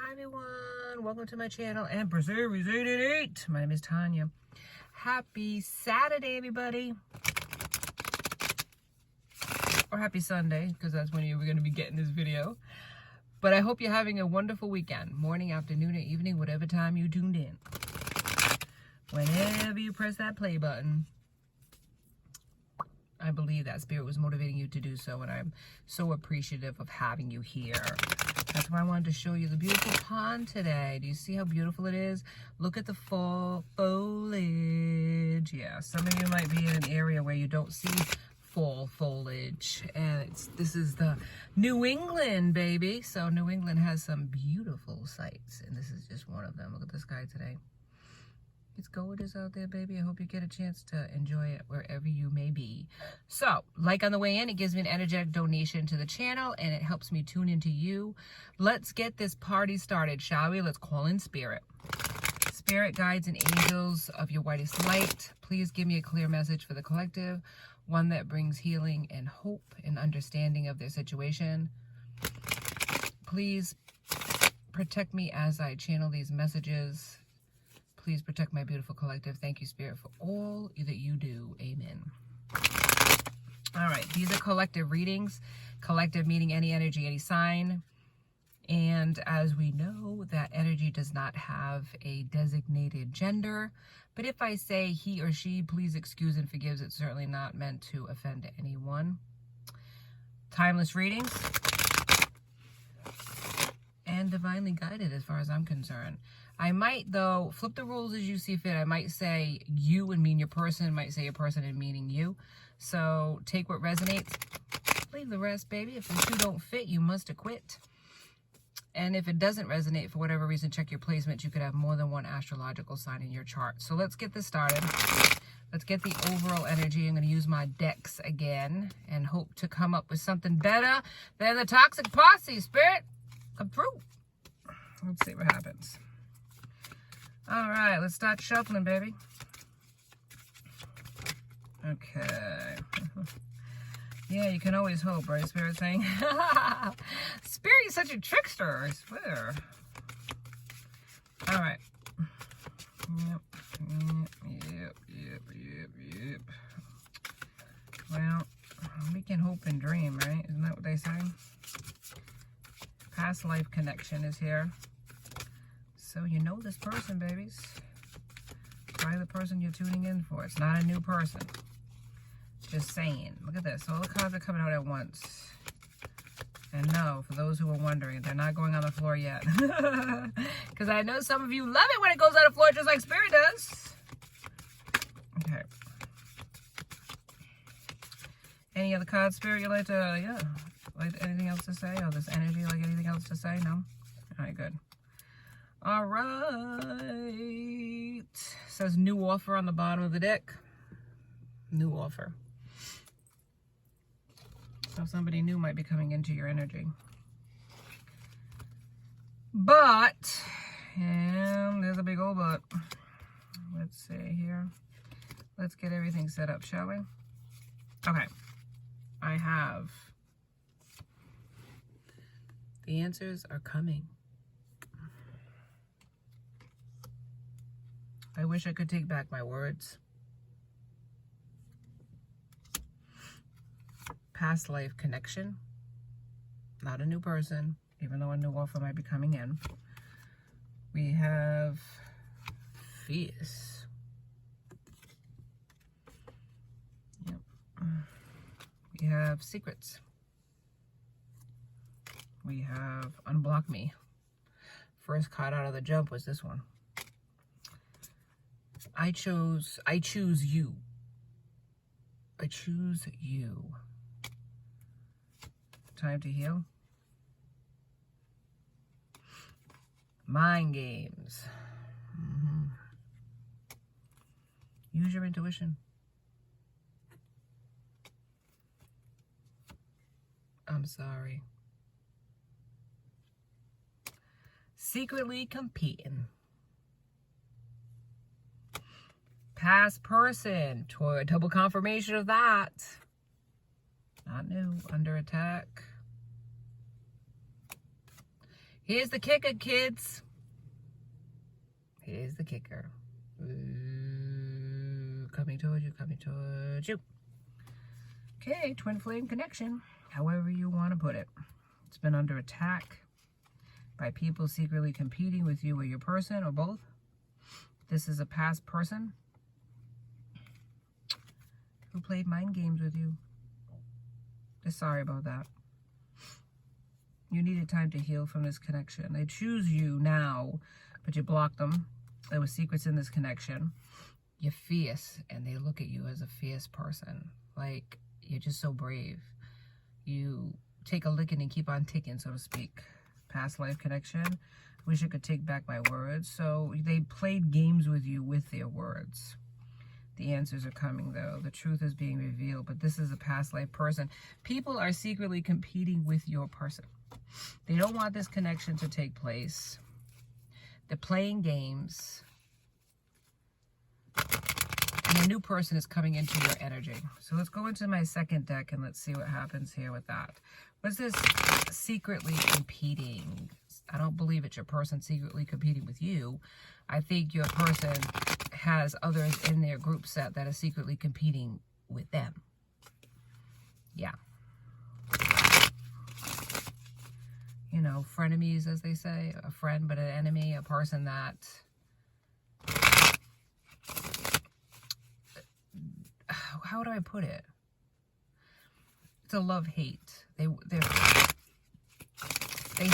Hi everyone, welcome to my channel, Empress Aries 888. My name is Tanya. Happy Saturday, everybody. Or happy Sunday, because that's when you're going to be getting this video. But I hope you're having a wonderful weekend. Morning, afternoon, or evening, whatever time you tuned in. Whenever you press that play button, I believe that spirit was motivating you to do so, and I'm so appreciative of having you here. That's why I wanted to show you the beautiful pond today. Do you see how beautiful it is? Look at the fall foliage. Yeah, some of you might be in an area where you don't see fall foliage. And this is the New England, baby. So New England has some beautiful sights, and this is just one of them. Look at the sky today. It's gorgeous out there, baby. I hope you get a chance to enjoy it wherever you may be. So, like on the way in, it gives me an energetic donation to the channel, and it helps me tune into you. Let's get this party started, shall we? Let's call in spirit. Spirit, guides, and angels of your whitest light, please give me a clear message for the collective, one that brings healing and hope and understanding of their situation. Please protect me as I channel these messages. Please protect my beautiful collective. Thank you, Spirit, for all that you do. Amen. All right. These are collective readings. Collective meaning any energy, any sign. And as we know, that energy does not have a designated gender. But if I say he or she, please excuse and forgive. It's certainly not meant to offend anyone. Timeless readings. And divinely guided as far as I'm concerned. I might, though, flip the rules as you see fit. I might say you and mean your person. I might say your person and meaning you. So take what resonates. Leave the rest, baby. If the two don't fit, you must acquit. And if it doesn't resonate for whatever reason, check your placements. You could have more than one astrological sign in your chart. So let's get this started. Let's get the overall energy. I'm going to use my decks again and hope to come up with something better than the toxic posse. Spirit, come through. Let's see what happens. All right, let's start shuffling, baby. Okay. Yeah, you can always hope, right, Spirit saying? Spirit, you're such a trickster, I swear. All right. Yep. Well, we can hope and dream, right? Isn't that what they say? Past life connection is here. So you know this person, babies. Probably the person you're tuning in for. It's not a new person. Just saying. Look at this. All the cards are coming out at once. And no, for those who are wondering, they're not going on the floor yet. Because I know some of you love it when it goes on the floor just like Spirit does. Okay. Any other cards, Spirit, you like to, like anything else to say? Or this energy, like anything else to say? No? All right, good. All right. Says new offer on the bottom of the deck. New offer. So somebody new might be coming into your energy. But, and there's a big old but. Let's see here. Let's get everything set up, shall we? Okay. I have. The answers are coming. I wish I could take back my words. Past life connection. Not a new person, even though a new offer might be coming in. We have fierce. Yep. We have secrets. We have unblock me. First card out of the jump was this one. I choose you. I choose you. Time to heal. Mind games. Use your intuition. I'm sorry. Secretly competing. Past person. Double confirmation of that. Not new. Under attack. Here's the kicker, kids. Here's the kicker. Coming towards you, coming towards you. Okay, twin flame connection. However you want to put it. It's been under attack by people secretly competing with you or your person or both. This is a past person who played mind games with you. Just sorry about that. You needed time to heal from this connection. They choose you now, but you blocked them. There were secrets in this connection. You're fierce, and they look at you as a fierce person. Like, you're just so brave. You take a licking and keep on ticking, so to speak. Past life connection. Wish I could take back my words. So they played games with you with their words. The answers are coming, though. The truth is being revealed, but this is a past life person. People are secretly competing with your person. They don't want this connection to take place. They're playing games. And a new person is coming into your energy. So let's go into my second deck and let's see what happens here with that. What's this secretly competing? I don't believe it's your person secretly competing with you. I think your person has others in their group set that are secretly competing with them. Yeah. You know, frenemies, as they say. A friend but an enemy. A person that... How do I put it? It's a love-hate. They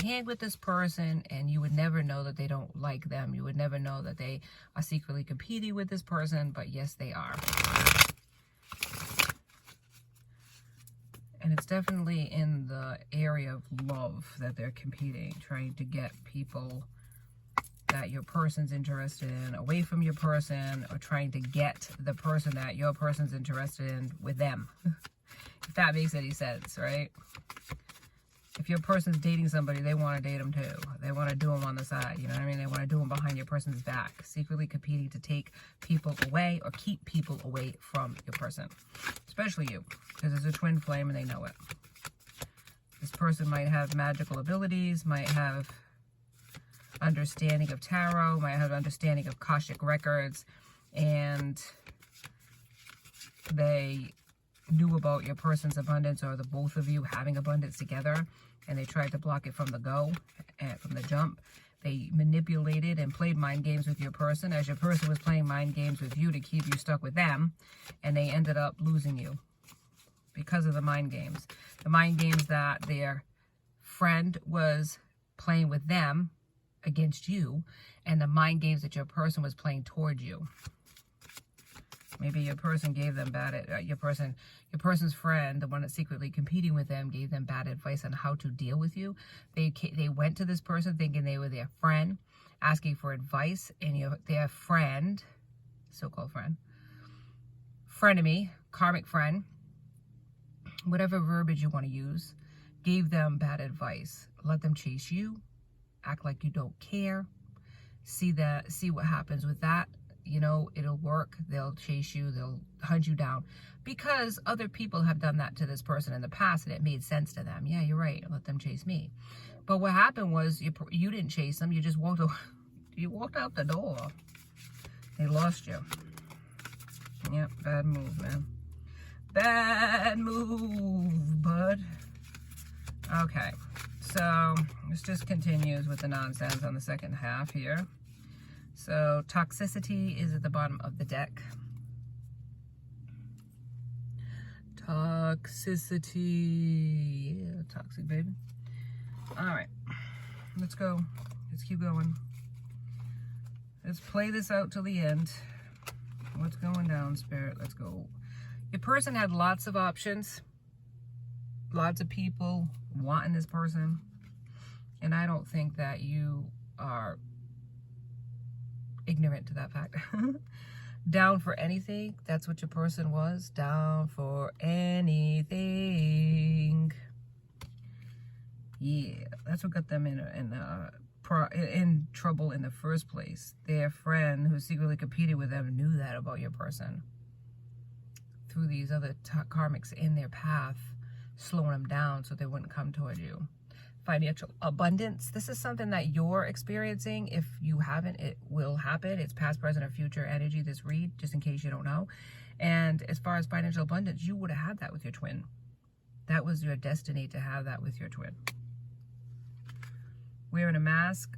hang with this person, and you would never know that they don't like them. You would never know that they are secretly competing with this person, but yes, they are. And it's definitely in the area of love that they're competing, trying to get people that your person's interested in away from your person, or trying to get the person that your person's interested in with them. If that makes any sense, right? If your person's dating somebody, they want to date them too. They want to do them on the side, you know what I mean? They want to do them behind your person's back, secretly competing to take people away or keep people away from your person. Especially you, because it's a twin flame and they know it. This person might have magical abilities, might have understanding of tarot, might have understanding of Akashic records, and they knew about your person's abundance, or the both of you having abundance together, and they tried to block it from the go, and from the jump. They manipulated and played mind games with your person, as your person was playing mind games with you to keep you stuck with them, and they ended up losing you because of the mind games. The mind games that their friend was playing with them against you, and the mind games that your person was playing toward you. Maybe your person gave them bad, your person's friend, the one that's secretly competing with them, gave them bad advice on how to deal with you. They went to this person thinking they were their friend, asking for advice, and their friend, so-called friend, frenemy, karmic friend, whatever verbiage you want to use, gave them bad advice. Let them chase you, act like you don't care, see what happens with that. You know, it'll work. They'll chase you. They'll hunt you down, because other people have done that to this person in the past, and it made sense to them. Yeah, you're right. Let them chase me. But what happened was you didn't chase them. You just walked out the door. They lost you. Yep, bad move, man. Bad move, bud. Okay, so this just continues with the nonsense on the second half here. So toxicity is at the bottom of the deck. Toxicity. Yeah, toxic, baby. All right. Let's go. Let's keep going. Let's play this out till the end. What's going down, Spirit? Let's go. Your person had lots of options. Lots of people wanting this person. And I don't think that you are ignorant to that fact. Down for anything. That's what your person was. Down for anything. Yeah, that's what got them in trouble in the first place. Their friend who secretly competed with them knew that about your person. Through these other karmics in their path, slowing them down so they wouldn't come toward you. financial abundance. This is something that you're experiencing. If you haven't, it will happen. It's past, present, or future energy, this read, just in case you don't know. And as far as financial abundance, you would have had that with your twin. That was your destiny, to have that with your twin. Wearing a mask,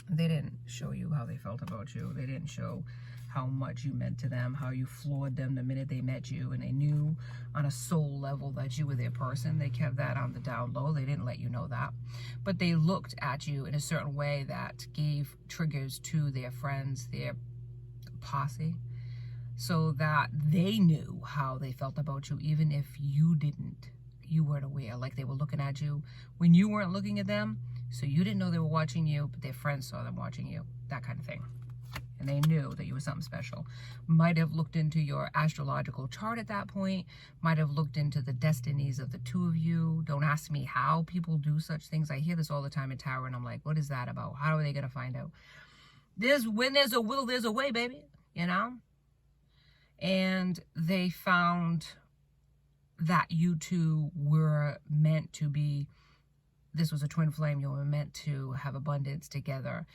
they didn't show you how they felt about you. They didn't show how much you meant to them, how you floored them the minute they met you, and they knew on a soul level that you were their person. They kept that on the down low. They didn't let you know that. But they looked at you in a certain way that gave triggers to their friends, their posse, so that they knew how they felt about you, even if you didn't. You weren't aware, like they were looking at you when you weren't looking at them. So you didn't know they were watching you, but their friends saw them watching you, that kind of thing. And they knew that you were something special. Might have looked into your astrological chart at that point, might have looked into the destinies of the two of you. Don't ask me how people do such things. I hear this all the time in tarot, and I'm like, what is that about? How are they going to find out? When there's a will, there's a way, baby, you know? And they found that you two were meant to be, this was a twin flame, you were meant to have abundance together.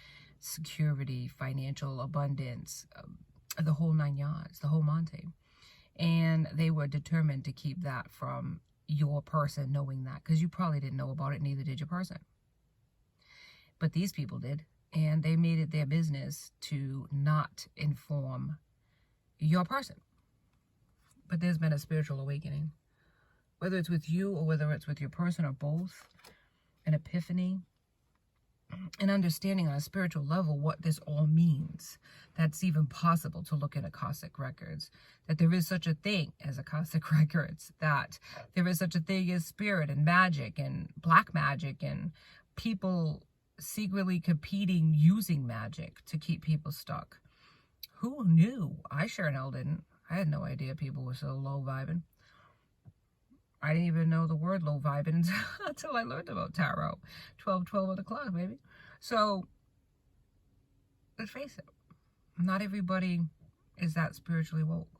Security, financial abundance, the whole 9 yards, the whole Monte. And they were determined to keep that from your person knowing that, because you probably didn't know about it, neither did your person. But these people did, and they made it their business to not inform your person. But there's been a spiritual awakening, whether it's with you or whether it's with your person or both, an epiphany, and understanding on a spiritual level what this all means. That's even possible to look at Akashic records, that there is such a thing as Akashic records, that there is such a thing as spirit and magic and black magic, and people secretly competing using magic to keep people stuck. Who knew? I sure hell didn't. I had no idea people were so low vibing. I didn't even know the word low vibing until I learned about tarot. 12 on the clock, baby. So, let's face it, not everybody is that spiritually woke.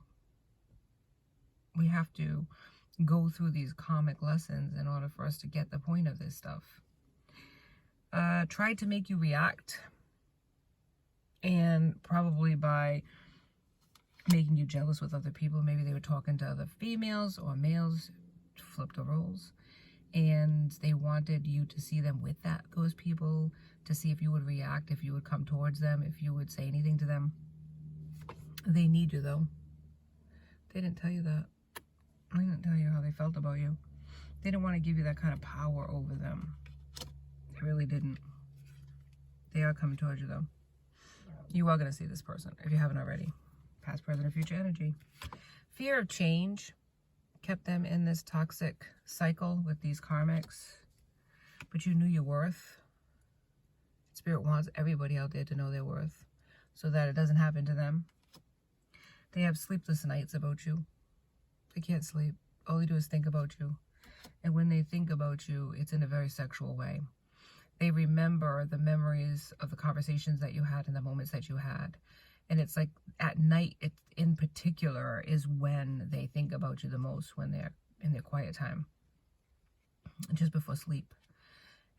We have to go through these karmic lessons in order for us to get the point of this stuff. Tried to make you react, and probably by making you jealous with other people. Maybe they were talking to other females or males, flip the roles, and they wanted you to see them with those people, to see if you would react, if you would come towards them, if you would say anything to them. They need you, though. They didn't tell you that. They didn't tell you how they felt about you. They didn't want to give you that kind of power over them. They really didn't. They are coming towards you, though. You are going to see this person, if you haven't already. Past, present, or future energy. Fear of change kept them in this toxic cycle with these karmics. But you knew your worth. Spirit wants everybody out there to know their worth, so that it doesn't happen to them. They have sleepless nights about you. They can't sleep. All they do is think about you. And when they think about you, it's in a very sexual way. They remember the memories of the conversations that you had and the moments that you had. And it's like at night, it in particular is when they think about you the most, when they're in their quiet time, just before sleep.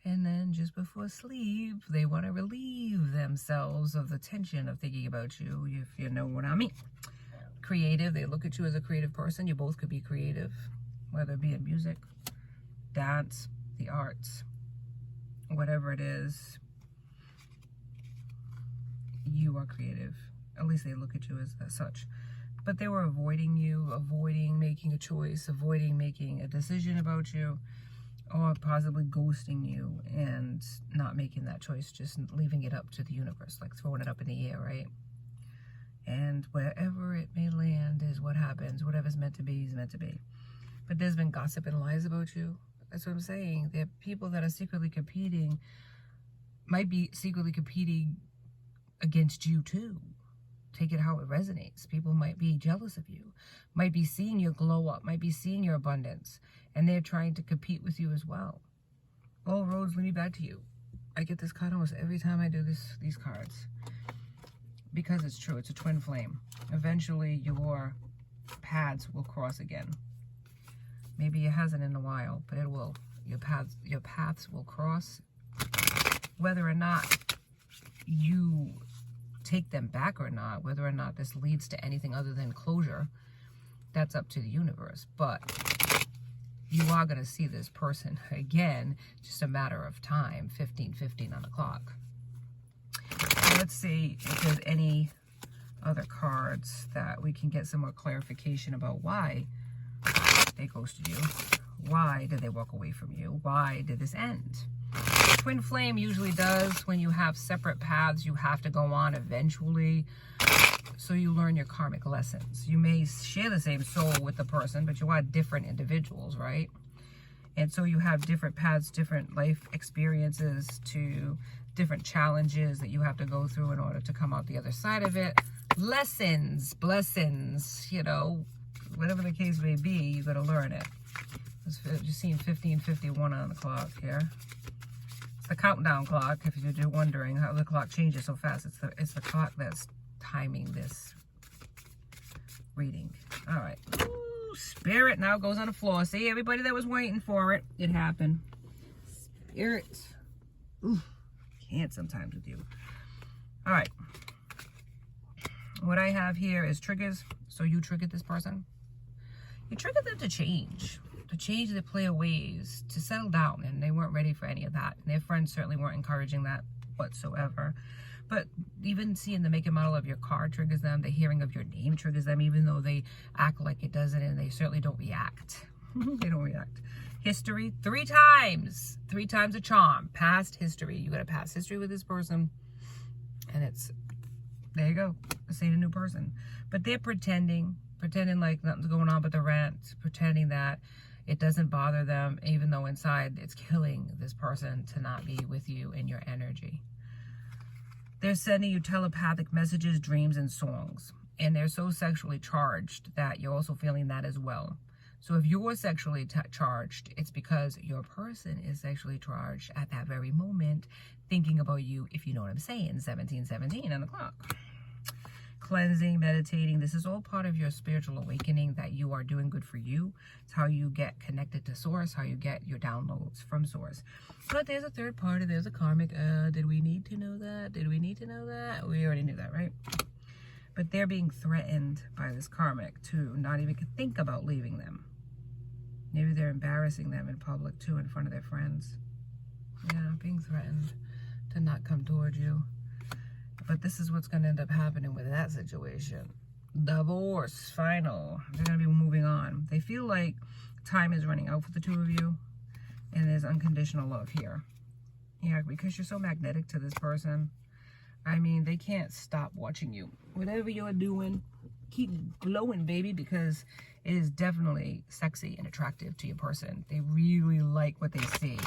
And then just before sleep, they want to relieve themselves of the tension of thinking about you, if you know what I mean. Creative, they look at you as a creative person. You both could be creative, whether it be in music, dance, the arts, whatever it is. You are creative. At least they look at you as such. But they were avoiding you, avoiding making a choice, avoiding making a decision about you, or possibly ghosting you and not making that choice, just leaving it up to the universe, like throwing it up in the air, right? And wherever it may land is what happens. Whatever's meant to be is meant to be. But there's been gossip and lies about you. That's what I'm saying. There are people that are secretly competing, might be secretly competing against you too. Take it how it resonates. People might be jealous of you, might be seeing your glow up, might be seeing your abundance, and they're trying to compete with you as well. All roads lead back to you. I get this card almost every time I do these cards, because it's true. It's a twin flame. Eventually your paths will cross again. Maybe it hasn't in a while, but it will. Your paths will cross. Whether or not you take them back or not, whether or not this leads to anything other than closure, that's up to the universe. But you are going to see this person again, just a matter of time, 15:15 on the clock. So let's see if there's any other cards that we can get some more clarification about why they ghosted you. Why did they walk away from you? Why did this end? Twin flame usually does. When you have separate paths, you have to go on eventually. So you learn your karmic lessons. You may share the same soul with the person, but you are different individuals, right? And so you have different paths, different life experiences, to different challenges that you have to go through in order to come out the other side of it. Lessons, blessings, you know, whatever the case may be, you got to learn it. You're seeing 15:51 on the clock here. It's the countdown clock, if you're wondering how the clock changes so fast. It's the clock that's timing this reading. All right. Ooh, Spirit now goes on the floor. See, everybody that was waiting for it, it happened. Spirit. Ooh, can't sometimes with you. All right. What I have here is triggers. So you triggered this person. You triggered them to change their player ways, to settle down, and they weren't ready for any of that. And their friends certainly weren't encouraging that whatsoever. But even seeing the make and model of your car triggers them. The hearing of your name triggers them, even though they act like it doesn't, and they certainly don't react. They don't react. History, 3 times. 3 times a charm. Past history. You got a past history with this person, and it's, there you go. This ain't a new person. But they're pretending like nothing's going on but the rant, pretending that it doesn't bother them, even though inside it's killing this person to not be with you in your energy. They're sending you telepathic messages, dreams, and songs. And they're so sexually charged that you're also feeling that as well. So if you're sexually charged, it's because your person is sexually charged at that very moment, thinking about you, if you know what I'm saying. 17:17 on the clock. Cleansing, meditating, this is all part of your spiritual awakening, that you are doing good for you. It's how you get connected to source, how you get your downloads from source. But there's a third party, there's a karmic. Did we need to know that? Did we need to know that? We already knew that, right? But they're being threatened by this karmic to not even think about leaving them. Maybe they're embarrassing them in public too, in front of their friends. Yeah, being threatened to not come toward you. But this is what's going to end up happening with that situation. Divorce, final. They're going to be moving on. They feel like time is running out for the two of you. And there's unconditional love here. Yeah, because you're so magnetic to this person. I mean, they can't stop watching you. Whatever you're doing, keep glowing, baby, because it is definitely sexy and attractive to your person. They really like what they see.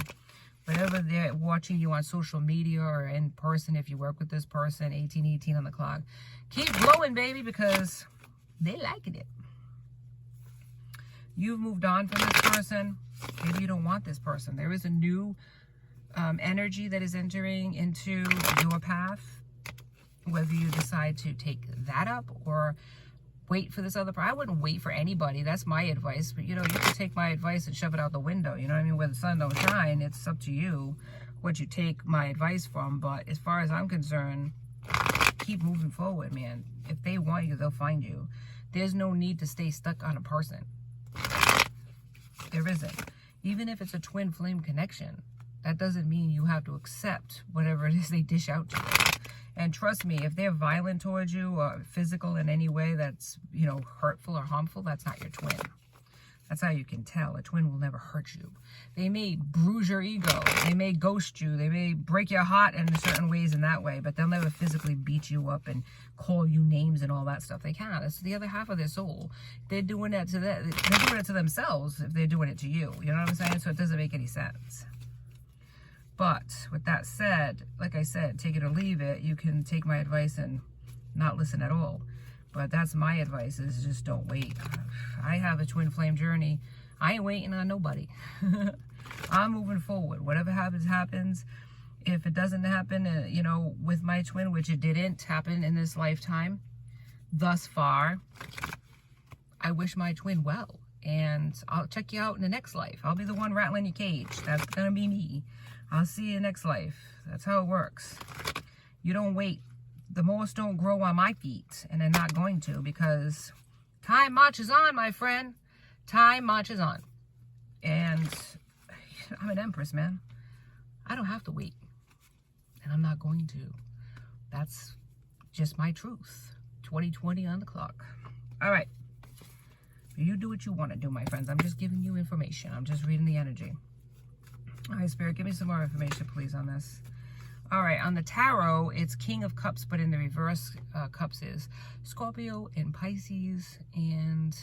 Whatever they're watching you on social media or in person, if you work with this person, 18:18 on the clock, keep glowing, baby, because they liking it. You've moved on from this person. Maybe you don't want this person. There is a new energy that is entering into your path. Whether you decide to take that up or wait for this other person. I wouldn't wait for anybody. That's my advice. But, you know, you can take my advice and shove it out the window. You know what I mean? Where the sun don't shine, it's up to you what you take my advice from. But as far as I'm concerned, keep moving forward, man. If they want you, they'll find you. There's no need to stay stuck on a person. There isn't. Even if it's a twin flame connection, that doesn't mean you have to accept whatever it is they dish out to you. And trust me, if they're violent towards you or physical in any way that's, you know, hurtful or harmful, that's not your twin. That's how you can tell. A twin will never hurt you. They may bruise your ego. They may ghost you. They may break your heart in certain ways in that way, but they'll never physically beat you up and call you names and all that stuff. They can't. It's the other half of their soul. They're doing that to them. They're doing it to themselves if they're doing it to you. You know what I'm saying? So it doesn't make any sense. But with that said, like I said, take it or leave it. You can take my advice and not listen at all. But that's my advice, is just don't wait. I have a twin flame journey. I ain't waiting on nobody. I'm moving forward. Whatever happens, happens. If it doesn't happen, you know, with my twin, which it didn't happen in this lifetime, thus far, I wish my twin well. And I'll check you out in the next life. I'll be the one rattling your cage. That's gonna be me. I'll see you in the next life. That's how it works. You don't wait. The moss don't grow on my feet, and they're not going to, because time marches on, my friend. Time marches on. And I'm an Empress, man. I don't have to wait. And I'm not going to. That's just my truth. 2020 on the clock. All right. You do what you want to do, my friends. I'm just giving you information. I'm just reading the energy. All right, Spirit, give me some more information, please, on this. All right, on the tarot, it's King of Cups, but in the reverse, cups is Scorpio and Pisces and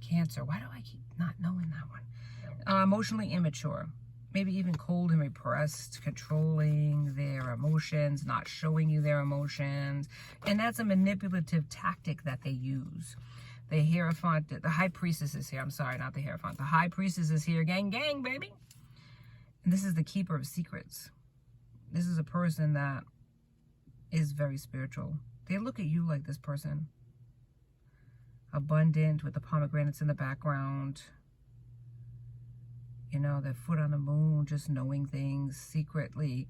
Cancer. Why do I keep not knowing that one? Emotionally immature. Maybe even cold and repressed, controlling their emotions, not showing you their emotions. And that's a manipulative tactic that they use. The Hierophant, the High Priestess is here. I'm sorry, not the Hierophant. The High Priestess is here. Gang, gang, baby. And this is the Keeper of Secrets. This is a person that is very spiritual. They look at you like this person. Abundant, with the pomegranates in the background. You know, their foot on the moon, just knowing things, secretly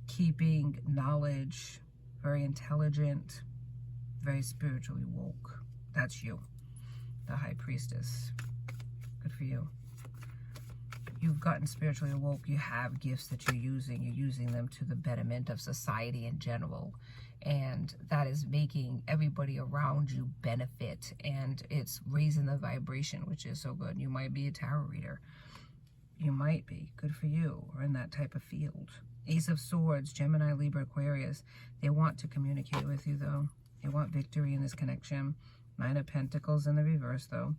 keeping knowledge, very intelligent, very spiritually woke. That's you, the High Priestess. Good for you. You've gotten spiritually awoke. You have gifts that you're using them to the betterment of society in general. And that is making everybody around you benefit. And it's raising the vibration, which is so good. You might be a tarot reader. You might be. Good for you. Or in that type of field. Ace of Swords, Gemini, Libra, Aquarius. They want to communicate with you, though. They want victory in this connection. Nine of Pentacles in the reverse, though.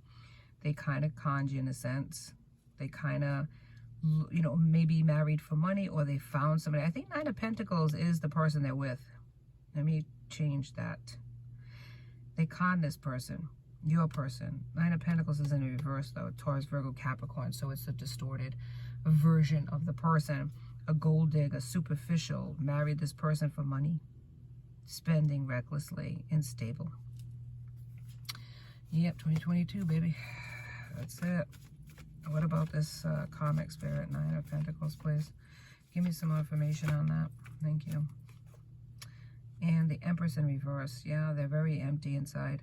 They kind of conned you in a sense. They kind of, you know, maybe married for money, or they found somebody. I think Nine of Pentacles is the person they're with. Let me change that. They con this person. Your person. Nine of Pentacles is in the reverse, though. Taurus, Virgo, Capricorn. So it's a distorted version of the person. A gold digger, superficial. Married this person for money. Spending recklessly. Unstable. Yep, 2022, baby. That's it. What about this karmic spirit? Nine of Pentacles, please. Give me some more information on that. Thank you. And the Empress in reverse. Yeah, they're very empty inside.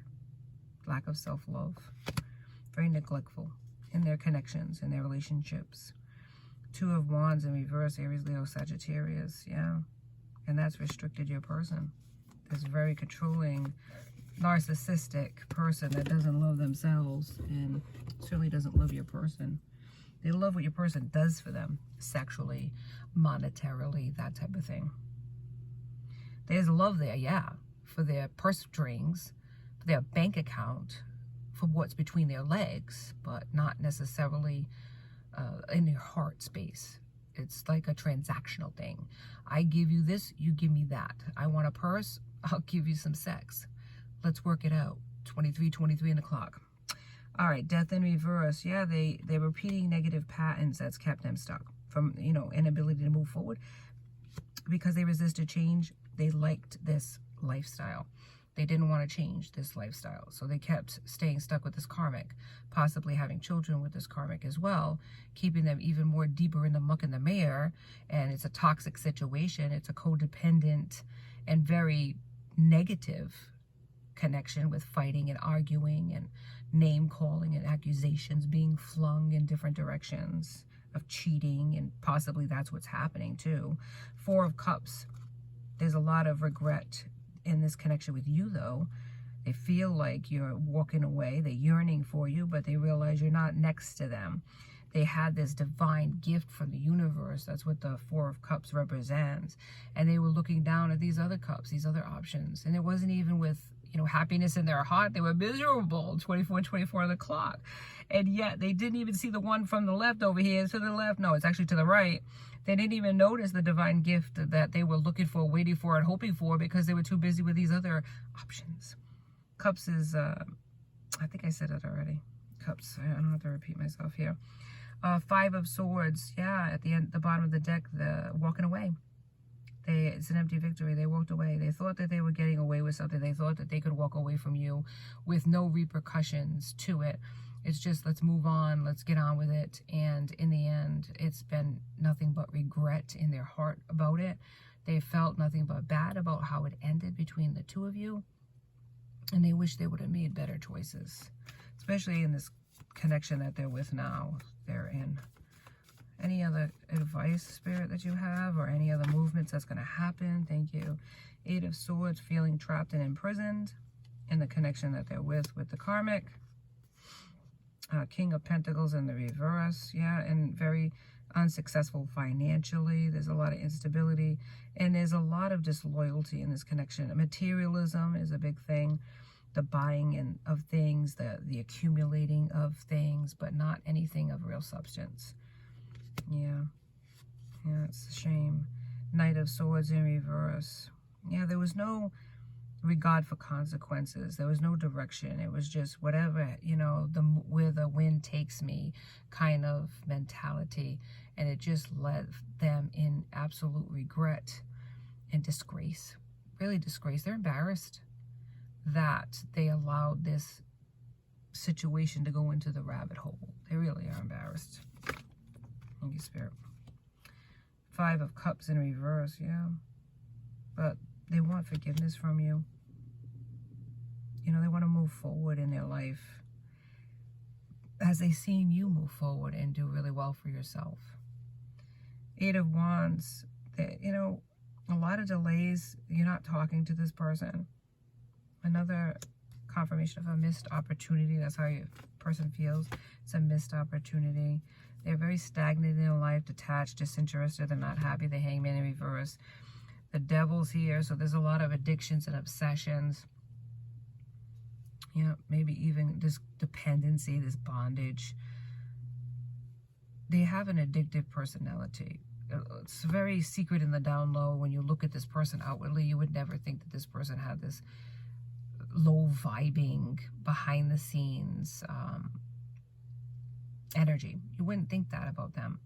Lack of self-love. Very neglectful in their connections, in their relationships. Two of Wands in reverse. Aries, Leo, Sagittarius. Yeah. And that's restricted your person. This very controlling, narcissistic person that doesn't love themselves and certainly doesn't love your person. They love what your person does for them, sexually, monetarily, that type of thing. There's love there, yeah, for their purse strings, for their bank account, for what's between their legs, but not necessarily in their heart space. It's like a transactional thing. I give you this, you give me that. I want a purse, I'll give you some sex. Let's work it out. 23 on the clock. All right, Death in reverse. Yeah, they're repeating negative patterns that's kept them stuck from, you know, inability to move forward because they resisted change. They liked this lifestyle. They didn't want to change this lifestyle. So they kept staying stuck with this karmic, possibly having children with this karmic as well, keeping them even more deeper in the muck and the mire. And it's a toxic situation. It's a codependent and very negative connection with fighting and arguing and name calling and accusations being flung in different directions of cheating, and possibly that's what's happening too. Four of Cups. There's a lot of regret in this connection with you, though. They feel like you're walking away. They're yearning for you, but they realize you're not next to them. They had this divine gift from the universe. That's what the Four of Cups represents. And they were looking down at these other cups, these other options. And it wasn't even with, you know, happiness in their heart. They were miserable, 24 on the clock. And yet they didn't even see the one from the left over here to the left. No, it's actually to the right. They didn't even notice the divine gift that they were looking for, waiting for, and hoping for, because they were too busy with these other options. Cups is, I think I said it already. Cups, I don't have to repeat myself here. Five of Swords, yeah, at the end, the bottom of the deck, the walking away. It's an empty victory. They walked away. They thought that they were getting away with something. They thought that they could walk away from you with no repercussions to it. It's just, let's move on. Let's get on with it. And in the end, it's been nothing but regret in their heart about it. They felt nothing but bad about how it ended between the two of you. And they wish they would have made better choices, especially in this connection that they're with now. They're in. Any other advice, Spirit, that you have, or any other movements that's going to happen? Thank you. 8 of Swords, feeling trapped and imprisoned in the connection that they're with the karmic. King of Pentacles in the reverse. Yeah, and very unsuccessful financially. There's a lot of instability, and there's a lot of disloyalty in this connection. Materialism is a big thing. The buying of things, the accumulating of things, but not anything of real substance. Yeah, it's a shame. Knight of Swords in reverse. Yeah, there was no regard for consequences. There was no direction. It was just whatever, you know, where the wind takes me kind of mentality. And it just left them in absolute regret and disgrace. Really disgrace. They're embarrassed that they allowed this situation to go into the rabbit hole. They really are embarrassed. Thank you, Spirit. 5 of Cups in reverse, yeah. But they want forgiveness from you. You know, they want to move forward in their life as they've seen you move forward and do really well for yourself. 8 of Wands, you know, a lot of delays. You're not talking to this person. Another confirmation of a missed opportunity. That's how your person feels. It's a missed opportunity. They're very stagnant in their life, detached, disinterested. They're not happy. The Hangman in reverse. The Devil's here, so there's a lot of addictions and obsessions. Yeah, maybe even this dependency, this bondage. They have an addictive personality. It's very secret in the down low. When you look at this person outwardly, you would never think that this person had this low vibing, behind the scenes energy. You wouldn't think that about them.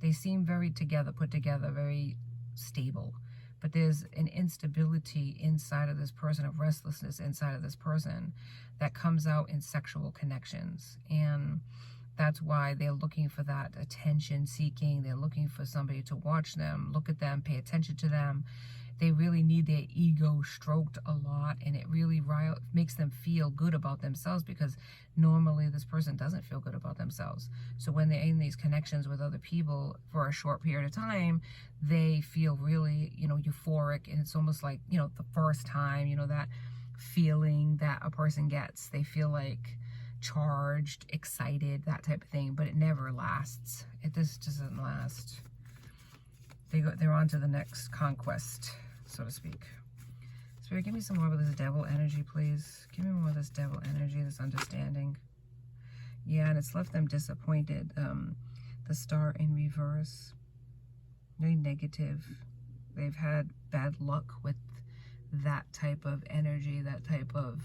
They seem very together, put together, very stable. But there's an instability inside of this person, of restlessness inside of this person that comes out in sexual connections. And that's why they're looking for that attention seeking. They're looking for somebody to watch them, look at them, pay attention to them. They really need their ego stroked a lot, and it really makes them feel good about themselves, because normally this person doesn't feel good about themselves. So when they're in these connections with other people for a short period of time, they feel really, you know, euphoric, and it's almost like, you know, the first time, you know, that feeling that a person gets. They feel like charged, excited, that type of thing, but it never lasts. It just doesn't last. They're on to the next conquest, so to speak. Spirit, give me some more of this devil energy, please. Give me more of this devil energy, this understanding. Yeah, and it's left them disappointed. The Star in reverse. Very negative. They've had bad luck with that type of energy, that type of,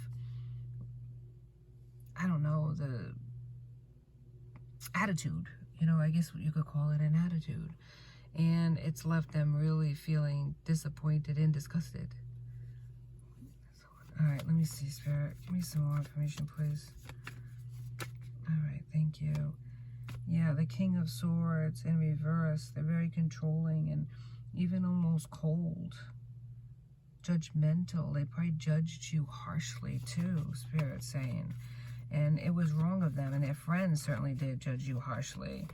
I don't know, the attitude. You know, I guess you could call it an attitude. And it's left them really feeling disappointed and disgusted. All right, let me see, Spirit. Give me some more information, please. All right, thank you. Yeah, the King of Swords in reverse. They're very controlling and even almost cold. Judgmental. They probably judged you harshly too, Spirit's saying. And it was wrong of them. And their friends certainly did judge you harshly,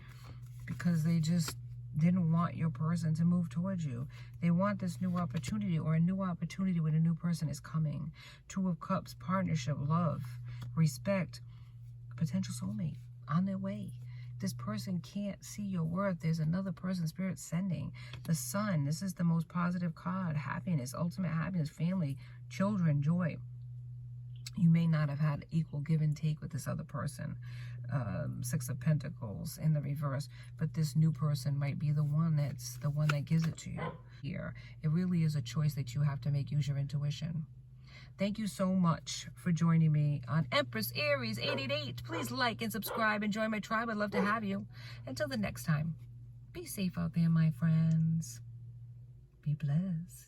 because they just didn't want your person to move towards you. They want this new opportunity, or a new opportunity when a new person is coming. 2 of Cups, partnership, love, respect, potential soulmate on their way. This person can't see your worth. There's another person Spirit sending. The Sun, this is the most positive card. Happiness, ultimate happiness, family, children, joy. You may not have had equal give and take with this other person. 6 of Pentacles in the reverse, but this new person might be the one that gives it to you here. It really is a choice that you have to make. Use your intuition. Thank you so much for joining me on Empress Aries 888. Please like and subscribe and join my tribe. I'd love to have you. Until the next time, be safe out there, my friends. Be blessed.